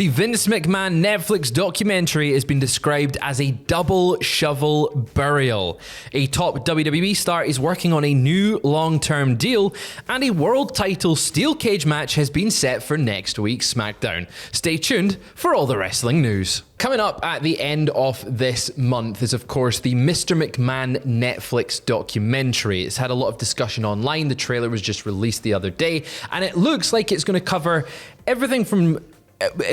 The Vince McMahon Netflix documentary has been described as a double shovel burial. A top WWE star is working on a new long-term deal, and a world title steel cage match has been set for next week's SmackDown. Stay tuned for all the wrestling news. Coming up at the end of this month is, of course, the Mr. McMahon Netflix documentary. It's had a lot of discussion online. The trailer was just released the other day, and it looks like it's going to cover everything from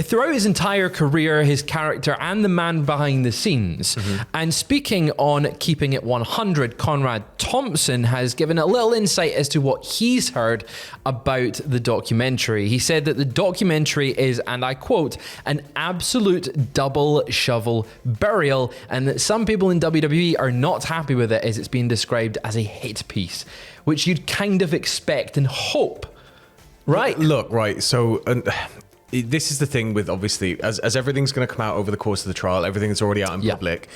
throughout his entire career, his character, and the man behind the scenes. Mm-hmm. And speaking on keeping it 100, Conrad Thompson has given a little insight as to what he's heard about the documentary. He said that the documentary is, and I quote, an absolute double shovel burial, and that some people in WWE are not happy with it as it's being described as a hit piece, which you'd kind of expect and hope. Right? Look, right, so... this is the thing with, obviously, as everything's going to come out over the course of the trial, everything's already out in public.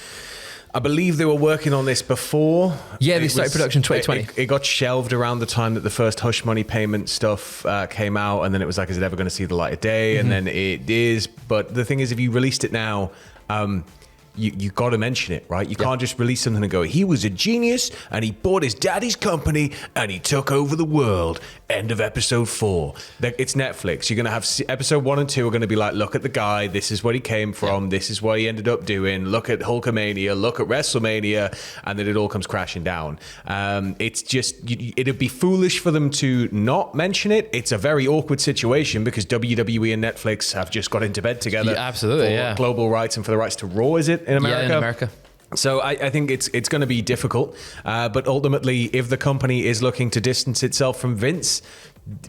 I believe they were working on this before. Yeah, they started production 2020. It got shelved around the time that the first hush money payment stuff came out, and then it was like, is it ever going to see the light of day? Mm-hmm. And then it is. But the thing is, if you released it now... You got to mention it, right? You can't just release something and go, he was a genius and he bought his daddy's company and he took over the world. End of episode 4. It's Netflix. You're going to have episode 1 and 2 are going to be like, look at the guy. This is what he came from. This is what he ended up doing. Look at Hulkamania. Look at WrestleMania. And then it all comes crashing down. It's just, it'd be foolish for them to not mention it. It's a very awkward situation because WWE and Netflix have just got into bed together. Yeah, absolutely, for global rights and for the rights to Raw, is it? In America? Yeah, in America. So I think it's going to be difficult. But ultimately, if the company is looking to distance itself from Vince,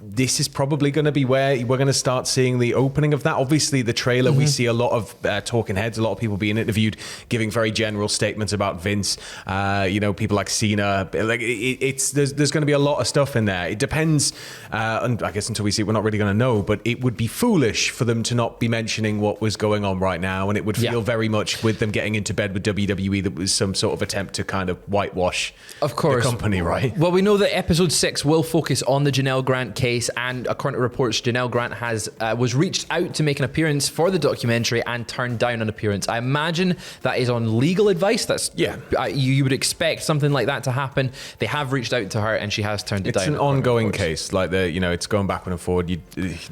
this is probably going to be where we're going to start seeing the opening of that. Obviously, the trailer, we see a lot of talking heads, a lot of people being interviewed, giving very general statements about Vince. People like Cena. Like there's going to be a lot of stuff in there. It depends, and I guess until we see it, we're not really going to know. But it would be foolish for them to not be mentioning what was going on right now, and it would feel very much with them getting into bed with WWE that was some sort of attempt to kind of whitewash, of course, the company, right? Well, we know that episode 6 will focus on the Janelle Grant case, and according to reports, Janelle Grant was reached out to make an appearance for the documentary and turned down an appearance. I imagine that is on legal advice. That's you would expect something like that to happen. They have reached out to her and she has turned it down. It's an ongoing case, like it's going backward and forward. You're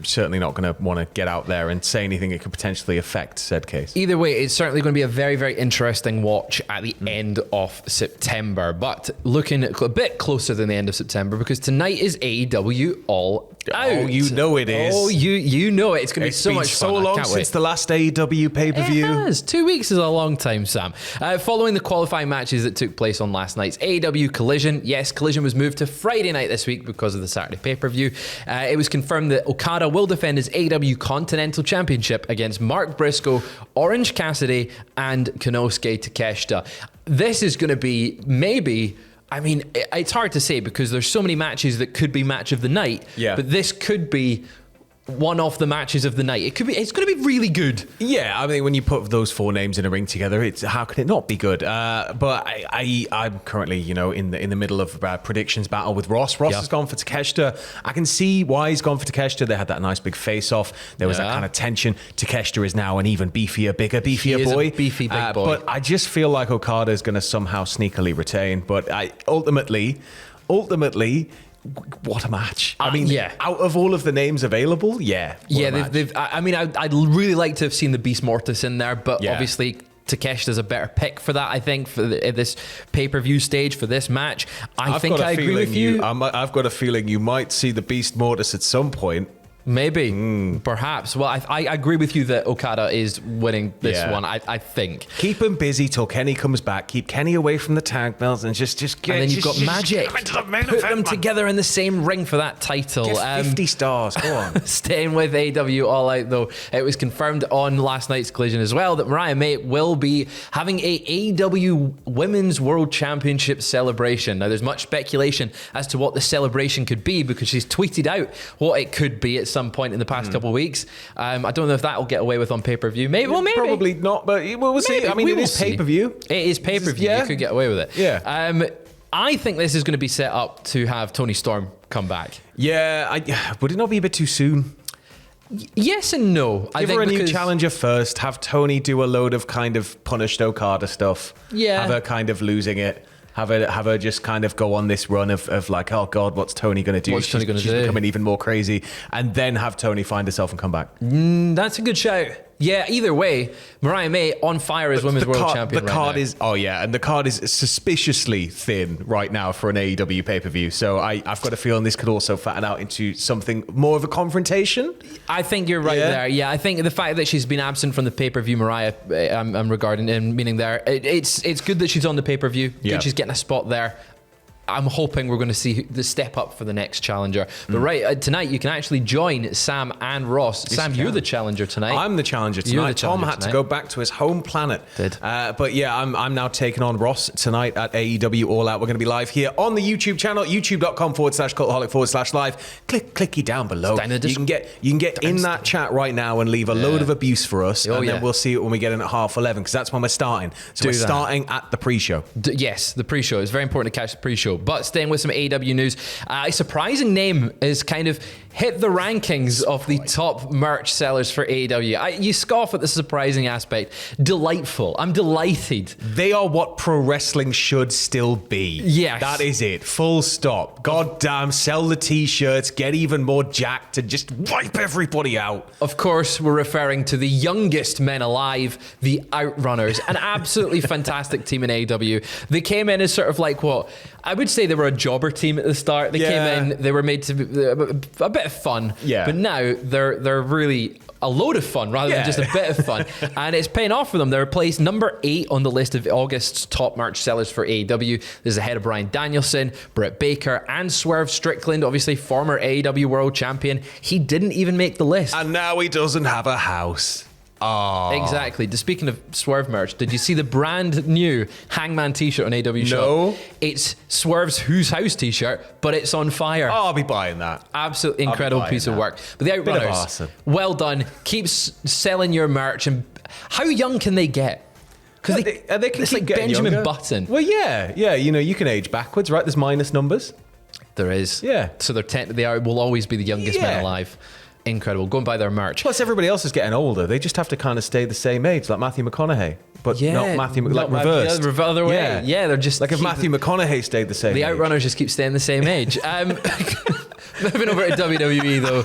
certainly not going to want to get out there and say anything that could potentially affect said case. Either way, it's certainly going to be a very, very interesting watch at the end of September, but looking a bit closer than the end of September, because tonight is AEW All Out. Oh, you know it is. Oh, you know it. It's going to be so much fun. It's been so long since the last AEW pay-per-view. It has. 2 weeks is a long time, Sam. Following the qualifying matches that took place on last night's AEW Collision. Yes, Collision was moved to Friday night this week because of the Saturday pay-per-view. It was confirmed that Okada will defend his AEW Continental Championship against Mark Briscoe, Orange Cassidy, and Konosuke Takeshita. This is going to be maybe... I mean, it's hard to say because there's so many matches that could be match of the night. Yeah. But this could be one of the matches of the night. It's going to be really good. Yeah, I mean, when you put those 4 names in a ring together, how can it not be good? But I'm currently, in the middle of predictions battle with Ross. Ross has gone for Takeshita. I can see why he's gone for Takeshita. They had that nice big face-off. There was that kind of tension. Takeshita is now an even beefier boy. A beefy big boy. But I just feel like Okada is going to somehow sneakily retain. But ultimately, what a match. I mean, out of all of the names available, I'd really like to have seen the Beast Mortis in there, but obviously Takeshita's a better pick for that, I think, for this pay-per-view stage, for this match. I agree with you. I've got a feeling you might see the Beast Mortis at some point. Maybe, perhaps. Well, I agree with you that Okada is winning this one. I think keep him busy till Kenny comes back. Keep Kenny away from the tag belts and just get. And then you've got Magic. Put them together in the same ring for that title. Get 50 stars. Go on. Staying with AEW All Out though, it was confirmed on last night's Collision as well that Mariah May will be having a AEW Women's World Championship celebration. Now, there's much speculation as to what the celebration could be because she's tweeted out what it could be. It's some point in the past couple of weeks. I don't know if that will get away with on pay-per-view. Maybe. Probably not, but we'll see. I mean, it is pay-per-view. It is pay-per-view. You could get away with it. Yeah. I think this is going to be set up to have Toni Storm come back. Yeah. Would it not be a bit too soon? Yes and no. Give her a new challenger first. Have Tony do a load of kind of punished Okada stuff. Yeah. Have her kind of losing it. Have her just kind of go on this run of like, oh God, what's Tony going to do? What's Tony going to do? She's becoming even more crazy. And then have Tony find herself and come back. That's a good shout. Yeah, either way, Mariah May on fire as Women's World Champion. The card is, and the card is suspiciously thin right now for an AEW pay-per-view. So I've got a feeling this could also fatten out into something more of a confrontation. I think you're right there. Yeah, I think the fact that she's been absent from the pay-per-view, Mariah, I'm regarding and meaning there. It's good that she's on the pay-per-view. Yeah. Good she's getting a spot there. I'm hoping we're going to see the step up for the next challenger. But tonight you can actually join Sam and Ross. Yes, Sam, you're the challenger tonight. I'm the challenger tonight. Tom had to go back to his home planet. But yeah, I'm now taking on Ross tonight at AEW All Out. We're going to be live here on the YouTube channel, youtube.com/cultaholic/live. Clicky down below. You can get in that chat right now and leave a load of abuse for us. Then we'll see it when we get in at 11:30 because that's when we're starting. So we're starting at the pre-show. Yes, the pre-show. It's very important to catch the pre-show. But staying with some AEW news, a surprising name is kind of hit the rankings of the top merch sellers for AEW. You scoff at the surprising aspect. Delightful. I'm delighted. They are what pro wrestling should still be. Yes. That is it. Full stop. God damn, sell the t-shirts, get even more jacked and just wipe everybody out. Of course, we're referring to the youngest men alive, the Outrunners, an absolutely fantastic team in AEW. They came in as sort of like what I would say they were a jobber team at the start. They came in, they were made to be a bit of fun, but now they're really a load of fun rather than just a bit of fun, and it's paying off for them. They're placed number 8 on the list of August's top merch sellers for AEW. This is ahead of Bryan Danielson, Britt Baker, and Swerve Strickland, obviously former AEW World Champion. He didn't even make the list, and now he doesn't have a house. Oh. Exactly. Speaking of Swerve merch, did you see the brand new Hangman t-shirt on AEW Shop? No. It's Swerve's Whose House t-shirt, but it's on fire. Oh, I'll be buying that. Absolutely incredible piece of work. But the Outrunners, awesome. Well done. Keep selling your merch. And how young can they get? Because it's like Benjamin younger. Button. Well, yeah. You know, you can age backwards, right? There's minus numbers. There is. Yeah. So they will always be the youngest men alive. Incredible. Go and buy their merch. Plus, everybody else is getting older. They just have to kind of stay the same age, like Matthew McConaughey, but not Matthew, reversed. The other way. Yeah, they're just like if Matthew McConaughey stayed the same age. The Outrunners just keep staying the same age. Moving over to WWE, though.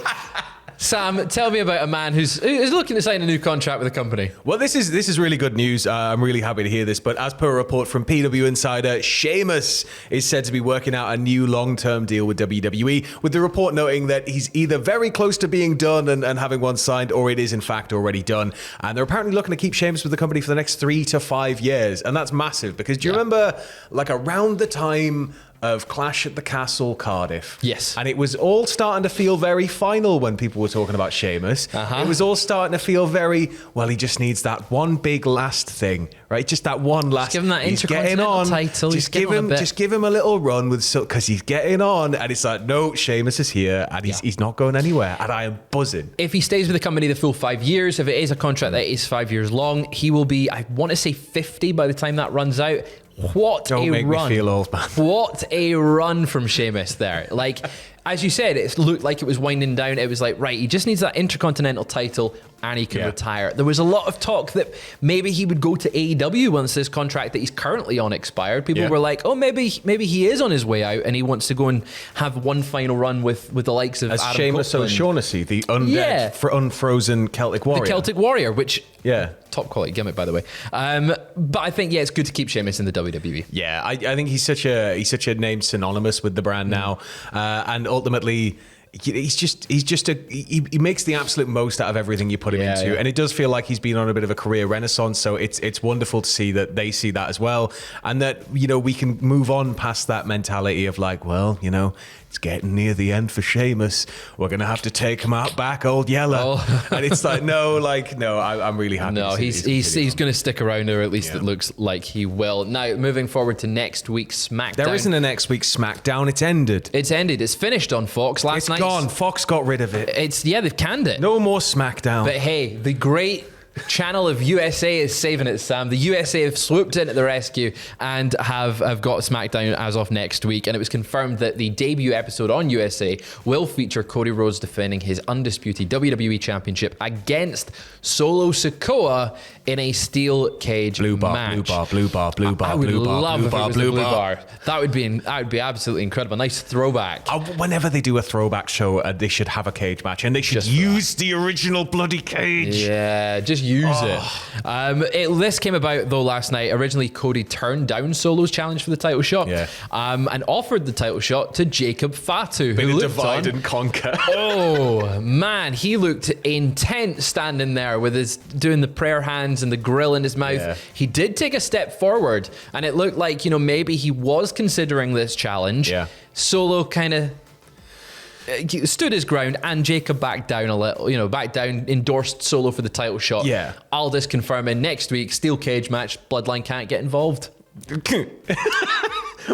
Sam, tell me about a man who's looking to sign a new contract with the company. Well, this is really good news. I'm really happy to hear this. But as per a report from PW Insider, Sheamus is said to be working out a new long-term deal with WWE, with the report noting that he's either very close to being done and having one signed, or it is in fact already done. And they're apparently looking to keep Sheamus with the company for the next 3 to 5 years. And that's massive because do you remember like around the time of Clash at the Castle, Cardiff? Yes. And it was all starting to feel very final when people were talking about Sheamus. It was all starting to feel very, well, he just needs that one big last thing, right? Just that one last. Just give him that Intercontinental title. Just give him a little run with, because he's getting on. And it's like, no, Sheamus is here and he's not going anywhere. And I am buzzing. If he stays with the company the full 5 years, if it is a contract that is 5 years long, he will be, I want to say 50 by the time that runs out. Don't make me feel old, man. What a run from Sheamus there. Like, as you said, it looked like it was winding down. It was like, right, he just needs that Intercontinental title and he can retire. There was a lot of talk that maybe he would go to AEW once this contract that he's currently on expired. People were like, oh, maybe he is on his way out and he wants to go and have one final run with the likes of Adam Sheamus Copeland. O'Shaughnessy, the undead, unfrozen Celtic Warrior. The Celtic Warrior, which... top quality gimmick, by the way. But I think, it's good to keep Sheamus in the WWE. Yeah, I think he's such a name synonymous with the brand now, and ultimately he makes the absolute most out of everything you put him into, and it does feel like he's been on a bit of a career renaissance. So it's wonderful to see that they see that as well, and that we can move on past that mentality of like, well, it's getting near the end for Sheamus. We're going to have to take him out back, old Yeller. And it's like, no, I'm really happy. No, he's going to stick around, or at least it looks like he will. Now, moving forward to next week's SmackDown. There isn't a next week's SmackDown. It's ended. It's finished on Fox last night. It's gone. Fox got rid of it. They've canned it. No more SmackDown. But hey, the great channel of USA is saving it, Sam. The USA have swooped in at the rescue and have got SmackDown as of next week. And it was confirmed that the debut episode on USA will feature Cody Rhodes defending his undisputed WWE Championship against Solo Sikoa in a steel cage match. Blue bar. I would love if it was a blue bar. That would be absolutely incredible. Nice throwback. Whenever they do a throwback show, they should have a cage match, and they should use the original bloody cage. Yeah, just use it. This came about though last night. Originally, Cody turned down Solo's challenge for the title shot, and offered the title shot to Jacob Fatu, Bit who of looked divide on. and conquer. Oh man, he looked intent standing there with his doing the prayer hands and the grill in his mouth. Yeah. He did take a step forward, and it looked like maybe he was considering this challenge. Yeah. Solo kind of stood his ground, and Jacob backed down a little, endorsed Solo for the title shot. Yeah. Aldis confirming next week, steel cage match, Bloodline can't get involved.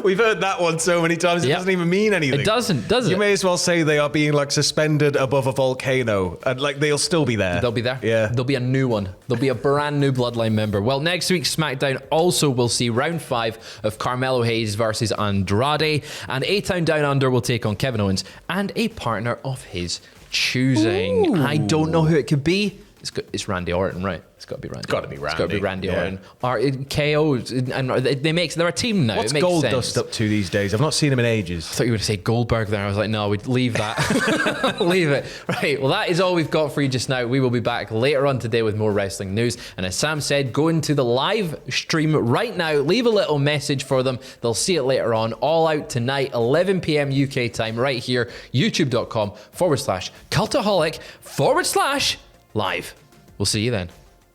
We've heard that one so many times, it doesn't even mean anything. It doesn't, does it? You may as well say they are being suspended above a volcano, and they'll still be there. They'll be there. Yeah. There'll be a new one. There'll be a brand new Bloodline member. Well, next week's SmackDown also will see round 5 of Carmelo Hayes versus Andrade, and A-Town Down Under will take on Kevin Owens and a partner of his choosing. Ooh. I don't know who it could be. It's Randy Orton, right? It's got to be Randy. It's got to be Randy. It's got to be Randy Yeah. Orton. Or KO, and they're a team now. What's it makes Goldust sense. up to these days? I've not seen him in ages. I thought you were going to say Goldberg there. I was like, no, we'd leave that. Leave it. Right, well, that is all we've got for you just now. We will be back later on today with more wrestling news. And as Sam said, go into the live stream right now. Leave a little message for them. They'll see it later on. All Out tonight, 11 p.m. UK time, right here, youtube.com/Cultaholic/live. We'll see you then.